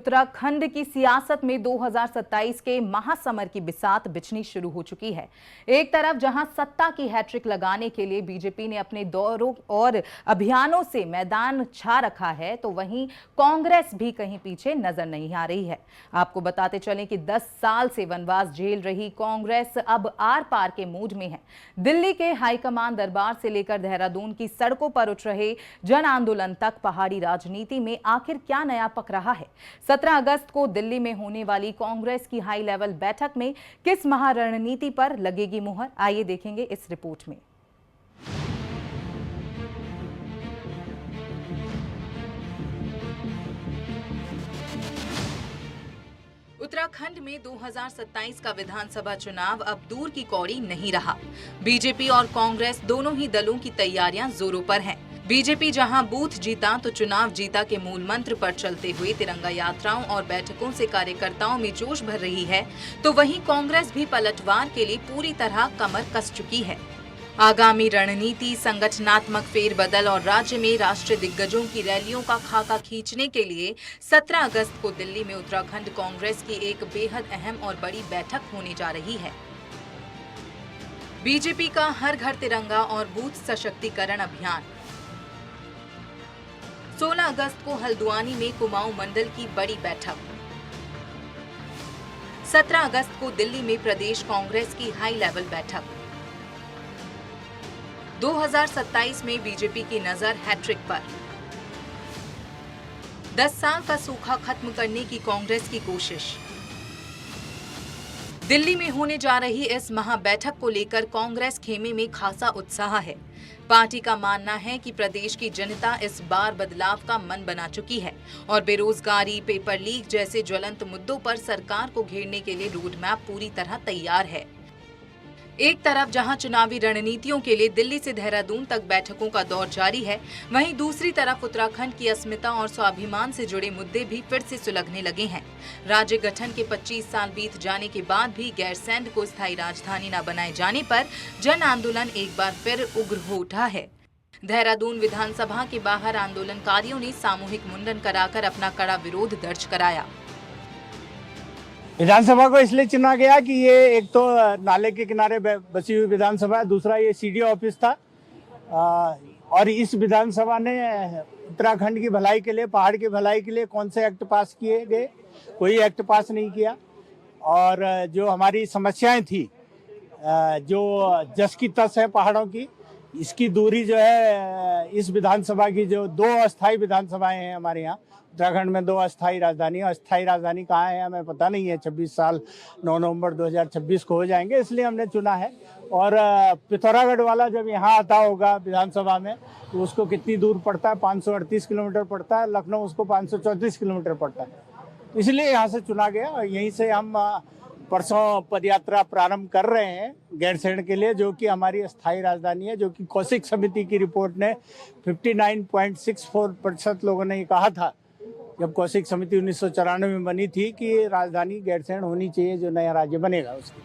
उत्तराखंड की सियासत में 2027 के महासमर की बिसात बिछनी शुरू हो चुकी है। एक तरफ जहां सत्ता की हैट्रिक लगाने के लिए बीजेपी ने अपने दौरों और अभियानों से मैदान छा रखा है, तो वहीं कांग्रेस भी कहीं पीछे नजर नहीं आ रही है। आपको बताते चलें कि 10 साल से वनवास झेल रही कांग्रेस अब आर पार के मूड में है। दिल्ली के हाईकमान दरबार से लेकर देहरादून की सड़कों पर उठ रहे जन आंदोलन तक पहाड़ी राजनीति में आखिर क्या नया पक रहा है। 17 अगस्त को दिल्ली में होने वाली कांग्रेस की हाई लेवल बैठक में किस महारणनीति पर लगेगी मुहर, आइए देखेंगे इस रिपोर्ट में। उत्तराखंड में 2027 का विधानसभा चुनाव अब दूर की कौड़ी नहीं रहा। बीजेपी और कांग्रेस दोनों ही दलों की तैयारियां जोरों पर हैं। बीजेपी जहां बूथ जीता तो चुनाव जीता के मूल मंत्र पर चलते हुए तिरंगा यात्राओं और बैठकों से कार्यकर्ताओं में जोश भर रही है, तो वहीं कांग्रेस भी पलटवार के लिए पूरी तरह कमर कस चुकी है। आगामी रणनीति, संगठनात्मक फेरबदल और राज्य में राष्ट्रीय दिग्गजों की रैलियों का खाका खींचने के लिए 17 अगस्त को दिल्ली में उत्तराखंड कांग्रेस की एक बेहद अहम और बड़ी बैठक होने जा रही है। बीजेपी का हर घर तिरंगा और बूथ सशक्तिकरण अभियान। 16 अगस्त को हल्द्वानी में कुमाऊं मंडल की बड़ी बैठक। 17 अगस्त को दिल्ली में प्रदेश कांग्रेस की हाई लेवल बैठक। 2027 में बीजेपी की नजर हैट्रिक पर। 10 साल का सूखा खत्म करने की कांग्रेस की कोशिश। दिल्ली में होने जा रही इस महाबैठक को लेकर कांग्रेस खेमे में खासा उत्साह है। पार्टी का मानना है कि प्रदेश की जनता इस बार बदलाव का मन बना चुकी है और बेरोजगारी, पेपर लीक जैसे ज्वलंत मुद्दों पर सरकार को घेरने के लिए रोड मैप पूरी तरह तैयार है। एक तरफ जहां चुनावी रणनीतियों के लिए दिल्ली से देहरादून तक बैठकों का दौर जारी है, वहीं दूसरी तरफ उत्तराखंड की अस्मिता और स्वाभिमान से जुड़े मुद्दे भी फिर से सुलगने लगे हैं। राज्य गठन के 25 साल बीत जाने के बाद भी गैरसैंण को स्थायी राजधानी न बनाए जाने पर जन आंदोलन एक बार फिर उग्र हो उठा है। देहरादून विधानसभा के बाहर आंदोलनकारियों ने सामूहिक मुंडन कराकर अपना कड़ा विरोध दर्ज कराया। विधानसभा को इसलिए चुना गया कि ये एक तो नाले के किनारे बसी हुई विधानसभा है, दूसरा ये सीडीओ ऑफिस था और इस विधानसभा ने उत्तराखंड की भलाई के लिए, पहाड़ की भलाई के लिए कौन से एक्ट पास किए गए? कोई एक्ट पास नहीं किया। और जो हमारी समस्याएं थी, जो जस की तस है पहाड़ों की, इसकी दूरी जो है इस विधानसभा की, जो 2 अस्थायी विधानसभाएं हैं हमारे यहाँ उत्तराखंड में, 2 अस्थायी राजधानी। अस्थायी राजधानी कहाँ है हमें पता नहीं है। 26 साल 9 नवंबर 2026 को हो जाएंगे, इसलिए हमने चुना है। और पिथौरागढ़ वाला जब यहाँ आता होगा विधानसभा में तो उसको कितनी दूर पड़ता है? 538 किलोमीटर पड़ता है। लखनऊ उसको 534 किलोमीटर पड़ता है, इसलिए यहाँ से चुना गया। और यहीं से हम परसों पदयात्रा प्रारंभ कर रहे हैं गैरसैंण के लिए, जो कि हमारी अस्थायी राजधानी है, जो कि कौशिक समिति की रिपोर्ट ने 59.64% लोगों ने ये कहा था जब कौशिक समिति 1994 में बनी थी कि राजधानी गैरसैंण होनी चाहिए, जो नया राज्य बनेगा उसकी।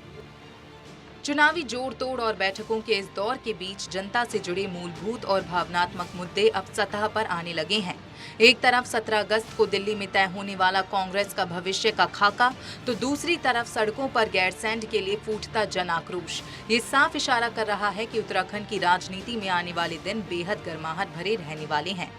चुनावी जोड़ तोड़ और बैठकों के इस दौर के बीच जनता से जुड़े मूलभूत और भावनात्मक मुद्दे अब सतह पर आने लगे हैं। एक तरफ 17 अगस्त को दिल्ली में तय होने वाला कांग्रेस का भविष्य का खाका, तो दूसरी तरफ सड़कों पर गैरसैंण के लिए फूटता जन आक्रोश। ये साफ इशारा कर रहा है कि उत्तराखंड की राजनीति में आने वाले दिन बेहद गर्माहट भरे रहने वाले हैं।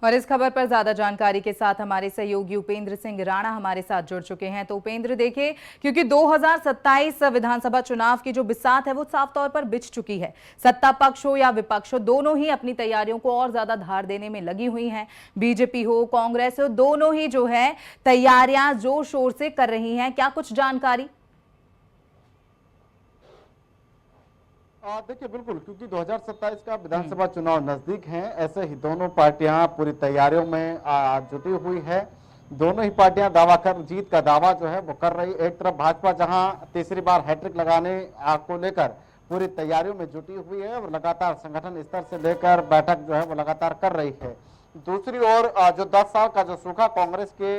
और इस खबर पर ज्यादा जानकारी के साथ हमारे सहयोगी उपेंद्र सिंह राणा हमारे साथ जुड़ चुके हैं। तो उपेंद्र, देखिए, क्योंकि 2027 विधानसभा चुनाव की जो बिसात है वो साफ तौर पर बिछ चुकी है। सत्ता पक्ष हो या विपक्ष हो, दोनों ही अपनी तैयारियों को और ज्यादा धार देने में लगी हुई हैं। बीजेपी हो, कांग्रेस हो, दोनों ही जो है तैयारियां जोर शोर से कर रही हैं। क्या कुछ जानकारी? देखिए, बिल्कुल, क्योंकि 2027 का विधानसभा चुनाव नजदीक है, ऐसे ही दोनों पार्टियां पूरी तैयारियों में जुटी हुई है। दोनों ही पार्टियां जीत का दावा जो है वो कर रही। एक तरफ भाजपा जहां तीसरी बार हैट्रिक लगाने को लेकर पूरी तैयारियों में जुटी हुई है और लगातार संगठन स्तर से लेकर बैठक जो है वो लगातार कर रही है। दूसरी ओर जो 10 साल का जो सूखा कांग्रेस के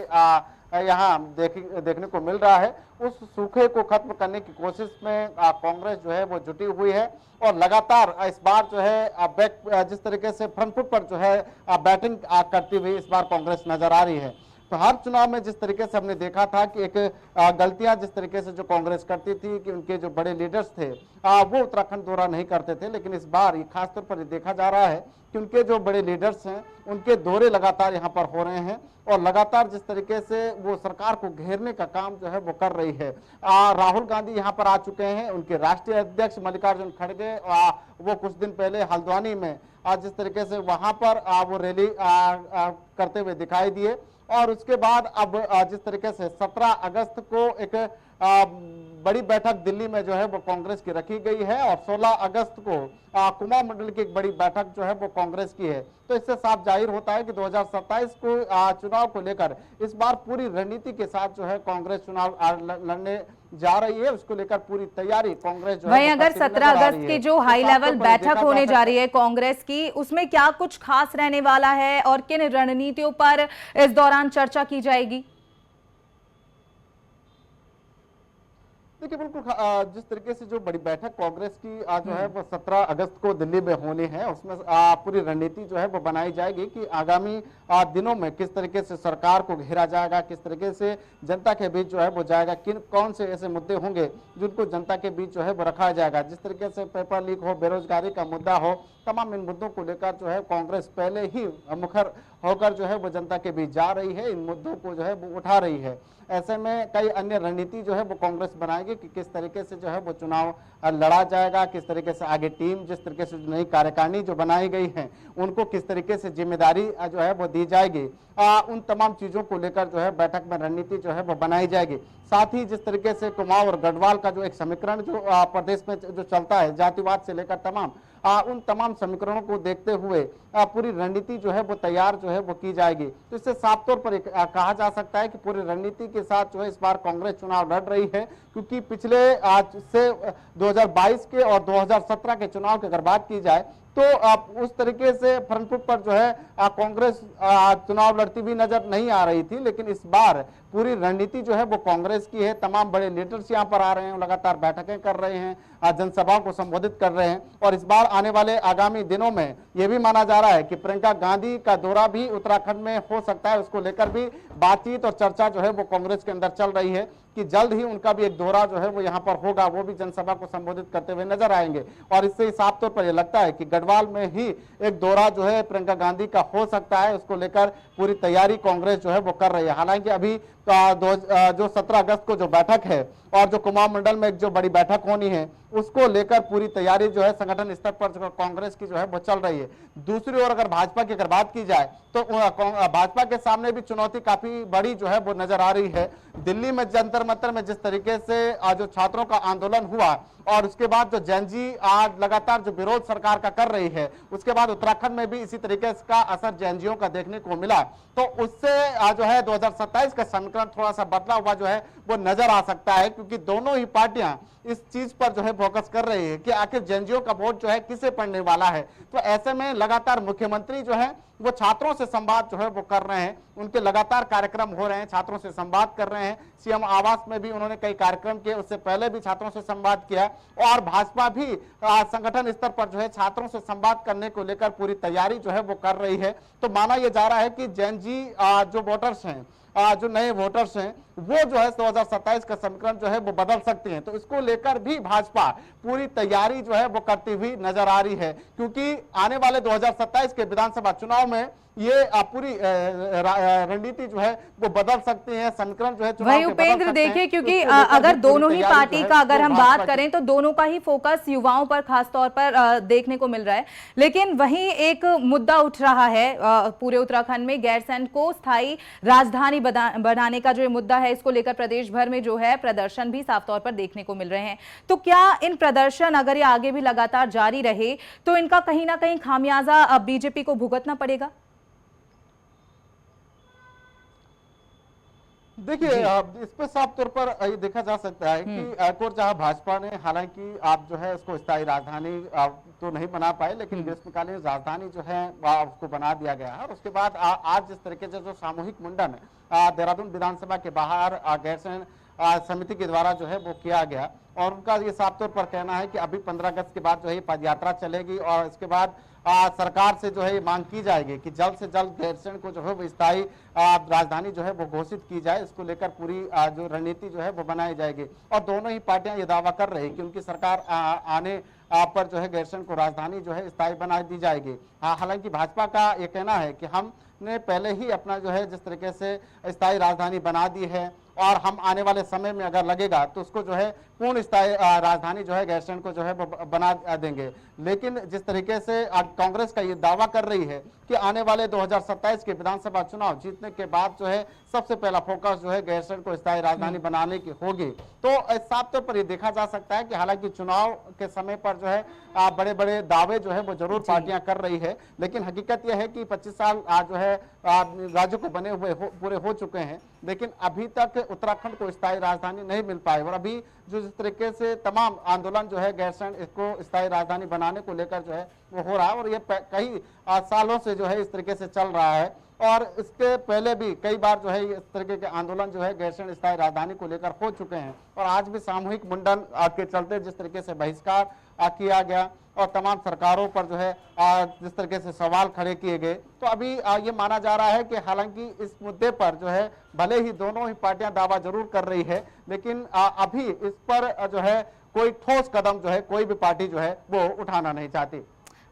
यहाँ देखने को मिल रहा है। उस सूखे को खत्म करने की कोशिश में कांग्रेस जो है वो जुटी हुई है और लगातार इस बार जो है जिस तरीके से फ्रंट फुट पर जो है बैटिंग करती हुई इस बार कांग्रेस नजर आ रही है। तो हर चुनाव में जिस तरीके से हमने देखा था कि एक गलतियां जिस तरीके से जो कांग्रेस करती थी कि उनके जो बड़े लीडर्स थे वो उत्तराखंड दौरा नहीं करते थे, लेकिन इस बार ये खासतौर पर देखा जा रहा है कि उनके जो बड़े लीडर्स हैं उनके दौरे लगातार यहाँ पर हो रहे हैं और लगातार जिस तरीके से वो सरकार को घेरने का काम जो है वो कर रही है। राहुल गांधी यहाँ पर आ चुके हैं, उनके राष्ट्रीय अध्यक्ष मल्लिकार्जुन खड़गे वो कुछ दिन पहले हल्द्वानी में जिस तरीके से वहां पर वो रैली करते हुए दिखाई दिए और उसके बाद अब जिस तरीके से 17 अगस्त को एक बड़ी बैठक दिल्ली में जो है वो कांग्रेस की रखी गई है और 16 अगस्त को कुमाऊं मंडल की एक बड़ी बैठक जो है वो कांग्रेस की है। तो इससे साफ जाहिर होता है कि 2027 को चुनाव को लेकर इस बार पूरी रणनीति के साथ जो है कांग्रेस चुनाव लड़ने जा रही है, उसको लेकर पूरी तैयारी कांग्रेस जो वहीं है अगर 17 अगस्त की जो हाई लेवल बैठक होने जा रही है कांग्रेस की, उसमें क्या कुछ खास रहने वाला है और किन रणनीतियों पर इस दौरान चर्चा की जाएगी? देखिए बिल्कुल जिस तरीके से जो बड़ी बैठक कांग्रेस की जो है वो 17 अगस्त को दिल्ली में होनी है, उसमें पूरी रणनीति जो है वो बनाई जाएगी कि आगामी दिनों में किस तरीके से सरकार को घेरा जाएगा, किस तरीके से जनता के बीच जो है वो जाएगा, कौन से ऐसे मुद्दे होंगे जिनको जनता के बीच जो है वो रखा जाएगा। जिस तरीके से पेपर लीक हो, बेरोजगारी का मुद्दा हो, तमाम इन मुद्दों को लेकर जो है कांग्रेस पहले ही मुखर होकर जो है वो जनता के बीच जा रही है, इन मुद्दों को जो है वो उठा रही है। ऐसे में कई अन्य रणनीति जो है वो कांग्रेस बनाएगी कि किस तरीके से जो है वो चुनाव लड़ा जाएगा, किस तरीके से आगे टीम, जिस तरीके से नई कार्यकारिणी जो बनाई गई है उनको किस तरीके से जिम्मेदारी जो है वो दी जाएगी। उन तमाम चीजों को लेकर जो है बैठक में रणनीति जो है वो बनाई जाएगी। साथ ही जिस तरीके से कुमाऊं और गढ़वाल का जो एक समीकरण जो प्रदेश में जो चलता है, जातिवाद से लेकर तमाम उन तमाम समीकरणों को देखते हुए पूरी रणनीति जो है वो तैयार जो है वो की जाएगी। तो इससे साफ तौर पर कहा जा सकता है कि पूरी रणनीति के साथ जो है इस बार कांग्रेस चुनाव लड़ रही है, क्योंकि पिछले आज से 2022 के और 2017 के चुनाव की अगर बात की जाए तो उस तरीके से फ्रंट फुट पर जो है कांग्रेस चुनाव लड़ती हुई नजर नहीं आ रही थी, लेकिन इस बार पूरी रणनीति जो है वो कांग्रेस की है। तमाम बड़े लीडर्स यहाँ पर आ रहे हैं, लगातार बैठकें कर रहे हैं, जनसभाओं को संबोधित कर रहे हैं और इस बार आने वाले आगामी दिनों में यह भी माना जा रहा है कि प्रियंका गांधी का दौरा भी उत्तराखंड में हो सकता है। उसको लेकर भी बातचीत और चर्चा जो है वो कांग्रेस के अंदर चल रही है कि जल्द ही उनका भी एक दौरा जो है वो यहाँ पर होगा, वो भी जनसभा को संबोधित करते हुए नजर आएंगे। और इससे साफ तौर पर यह लगता है कि गढ़वाल में ही एक दौरा जो है प्रियंका गांधी का हो सकता है, उसको लेकर पूरी तैयारी कांग्रेस जो है वो कर रही है। हालांकि अभी जो 17 अगस्त को जो बैठक है और जो कुमाऊं मंडल में एक जो बड़ी बैठक होनी है उसको लेकर पूरी तैयारी जो है संगठन स्तर पर कांग्रेस की जो है वो चल रही है। दूसरी ओर अगर भाजपा की अगर बात की जाए तो भाजपा के सामने भी चुनौती काफी बड़ी जो है वो नजर आ रही है। दिल्ली में जंतर मंतर में जिस तरीके से जो छात्रों का आंदोलन हुआ और उसके बाद जो जैनजी आज लगातार जो विरोध सरकार का कर रही है, उसके बाद उत्तराखंड में भी इसी तरीके का असर जैनजियों का देखने को मिला, तो उससे जो है 2027 का समीकरण थोड़ा सा बदला हुआ जो है वो नजर आ सकता है, क्योंकि दोनों ही पार्टियां इस चीज पर जो है फोकस कर रही है कि आखिर जैनजियों का वोट जो है किसे पड़ने वाला है। तो ऐसे में लगातार मुख्यमंत्री जो है वो छात्रों से संवाद जो है वो कर रहे हैं, उनके लगातार कार्यक्रम हो रहे हैं, छात्रों से संवाद कर रहे हैं। सीएम आवास में भी उन्होंने कई कार्यक्रम किए, उससे पहले भी छात्रों से संवाद किया और भाजपा भी संगठन स्तर पर जो है छात्रों से संवाद करने को लेकर पूरी तैयारी जो है वो कर रही है। तो माना यह जा रहा है कि जैन जी जो वोटर्स हैं, जो नए वोटर्स हैं, वो जो है 2027 का समीकरण जो है वो बदल सकते हैं। तो इसको लेकर भी भाजपा पूरी तैयारी जो है वो करती हुई नजर आ रही है, क्योंकि आने वाले 2027 के विधानसभा चुनाव में ये पूरी रणनीति जो है वो बदल सकती है, समीकरण जो है वही उपेंद्र देखिए, क्योंकि अगर दोनों ही पार्टी का अगर हम बात करें तो दोनों का ही फोकस युवाओं पर खास तौर पर देखने को मिल रहा है। लेकिन वहीं एक मुद्दा उठ रहा है पूरे उत्तराखंड में, गैरसैंण को स्थायी राजधानी बनाने का जो मुद्दा है, इसको लेकर प्रदेश भर में जो है प्रदर्शन भी साफ तौर पर देखने को मिल रहे हैं। तो क्या इन प्रदर्शन अगर ये आगे भी लगातार जारी रहे तो इनका कहीं ना कहीं खामियाजा बीजेपी को भुगतना पड़ेगा? देखिए इस पे साफ तौर पर ये देखा जा सकता है कि एक और जहां भाजपा ने हालांकि आप जो है उसको स्थायी राजधानी तो नहीं बना पाए, लेकिन ग्रीष्मकालीन राजधानी जो है उसको बना दिया गया है। और उसके बाद आज जिस तरीके से जो सामूहिक मुंडन देहरादून विधानसभा के बाहर गैरसैंण समिति के द्वारा जो है वो किया गया, और उनका ये साफ तौर पर कहना है कि अभी 15 अगस्त के बाद जो है पद यात्रा चलेगी और इसके बाद सरकार से जो है मांग की जाएगी कि जल्द से जल्द गैरसैंण को जो है वो स्थायी राजधानी जो है वो घोषित की जाए। इसको लेकर पूरी जो रणनीति जो है वो बनाई जाएगी। और दोनों ही पार्टियां ये दावा कर रही है कि उनकी सरकार आने पर जो है गैरसैंण को राजधानी जो है स्थायी बना दी जाएगी। हालांकि भाजपा का ये कहना है कि हमने पहले ही अपना जो है जिस तरीके से स्थायी राजधानी बना दी है और हम आने वाले समय में अगर लगेगा तो उसको जो है पूर्ण स्थायी राजधानी जो है गैरसैंण को जो है बना देंगे। लेकिन जिस तरीके से कांग्रेस का ये दावा कर रही है कि आने वाले 2027 के विधानसभा चुनाव जीतने के बाद जो है सबसे पहला फोकस जो है गैरसैंण को स्थायी राजधानी बनाने की होगी, तो साफ तौर पर ये देखा जा सकता है कि हालांकि चुनाव के समय पर जो है बड़े बड़े दावे जो है वो जरूर पार्टियां कर रही है, लेकिन हकीकत यह है कि 25 साल जो है राज्यों को बने हुए पूरे हो चुके हैं, लेकिन अभी तक उत्तराखंड को स्थायी राजधानी नहीं मिल पाई। और अभी जो जिस तरीके से तमाम आंदोलन जो है गैरसैंण इसको स्थायी राजधानी बनाने को लेकर जो है वो हो रहा है, और ये कई सालों से जो है इस तरीके से चल रहा है। और इसके पहले भी कई बार जो है इस तरीके के आंदोलन जो है गैरसैंण स्थायी राजधानी को लेकर हो चुके हैं, और आज भी सामूहिक मुंडन के चलते जिस तरीके से बहिष्कार किया गया और तमाम सरकारों पर जो है जिस तरीके से सवाल खड़े किए गए, तो अभी ये माना जा रहा है कि हालांकि इस मुद्दे पर जो है भले ही दोनों ही पार्टियां दावा जरूर कर रही है, लेकिन अभी इस पर जो है कोई ठोस कदम जो है कोई भी पार्टी जो है वो उठाना नहीं चाहती।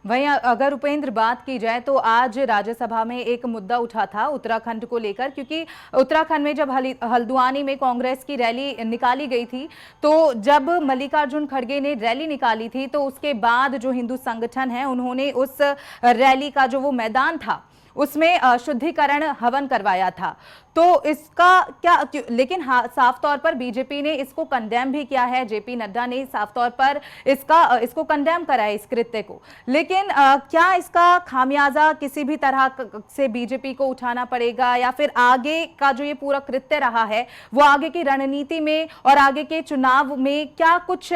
वहीं अगर उपेंद्र बात की जाए तो आज राज्यसभा में एक मुद्दा उठा था उत्तराखंड को लेकर, क्योंकि उत्तराखंड में जब हल्द्वानी में कांग्रेस की रैली निकाली गई थी, तो जब मल्लिकार्जुन खड़गे ने रैली निकाली थी तो उसके बाद जो हिंदू संगठन है उन्होंने उस रैली का जो वो मैदान था उसमें शुद्धिकरण हवन करवाया था। तो इसका क्या, लेकिन साफ तौर पर बीजेपी ने इसको कंडेम भी किया है, जेपी नड्डा ने साफ तौर पर इसको कंडेम करा है इस कृत्य को, लेकिन क्या इसका खामियाजा किसी भी तरह से बीजेपी को उठाना पड़ेगा, या फिर आगे का जो ये पूरा कृत्य रहा है वो आगे की रणनीति में और आगे के चुनाव में क्या कुछ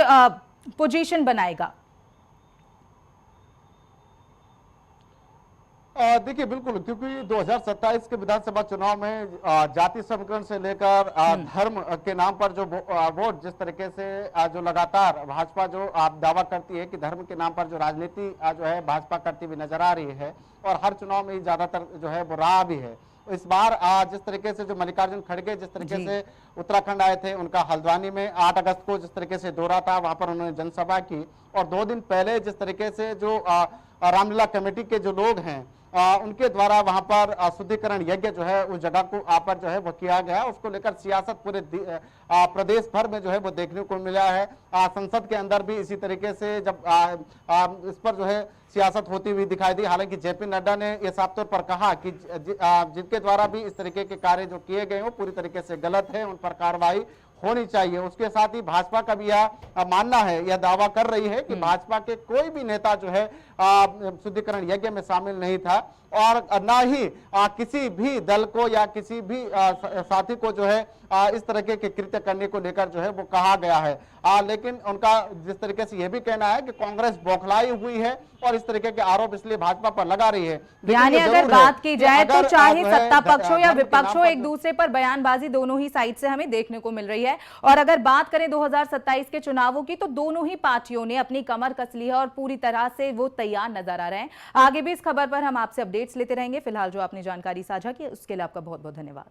पोजीशन बनाएगा? देखिए बिल्कुल, क्योंकि 2027 के विधानसभा चुनाव में जाति समीकरण से लेकर धर्म के नाम पर जो वोट जिस तरीके से जो लगातार भाजपा जो दावा करती है कि धर्म के नाम पर जो राजनीति जो है भाजपा करती हुई नजर आ रही है, और हर चुनाव में ज्यादातर जो है वो रहा भी है। इस बार जिस तरीके से जो मल्लिकार्जुन खड़गे जिस तरीके से उत्तराखंड आए थे, उनका हल्द्वानी में 8 अगस्त को जिस तरीके से दौरा था, वहां पर उन्होंने जनसभा की, और 2 दिन पहले जिस तरीके से जो रामलीला कमेटी के जो लोग हैं उनके द्वारा वहां पर शुद्धिकरण यज्ञ जो है उस जगह को पर जो है वो किया गया, उसको लेकर सियासत पूरे प्रदेश भर में जो है वो देखने को मिला है। संसद के अंदर भी इसी तरीके से जब इस पर जो है सियासत होती हुई दिखाई दी। हालांकि जेपी नड्डा ने यह साफ तौर पर कहा कि जिनके द्वारा भी इस तरीके के कार्य जो किए गए वो पूरी तरीके से गलत है, उन पर कार्रवाई होनी चाहिए। उसके साथ ही भाजपा का भी यह मानना है, यह दावा कर रही है कि भाजपा के कोई भी नेता जो है शुद्धिकरण यज्ञ में शामिल नहीं था, और ना ही किसी भी दल को या किसी भी साथी को जो है इस तरीके के कृत्य करने को लेकर जो है वो कहा गया है। लेकिन उनका जिस तरीके से यह भी कहना है कि कांग्रेस बौखलाई हुई है और इस तरीके के आरोप इसलिए भाजपा पर लगा रही है। यानी अगर बात की जाए तो चाहे सत्ता पक्ष हो या विपक्ष हो, एक दूसरे पर बयानबाजी दोनों ही साइड से हमें देखने को मिल रही है। और अगर बात करें 2027 के चुनावों की, तो दोनों ही पार्टियों ने अपनी कमर कस ली है और पूरी तरह से वो तैयार नजर आ रहे हैं। आगे भी इस खबर पर हम आपसे अपडेट्स लेते रहेंगे। फिलहाल जो आपने जानकारी साझा की उसके लिए आपका बहुत बहुत धन्यवाद।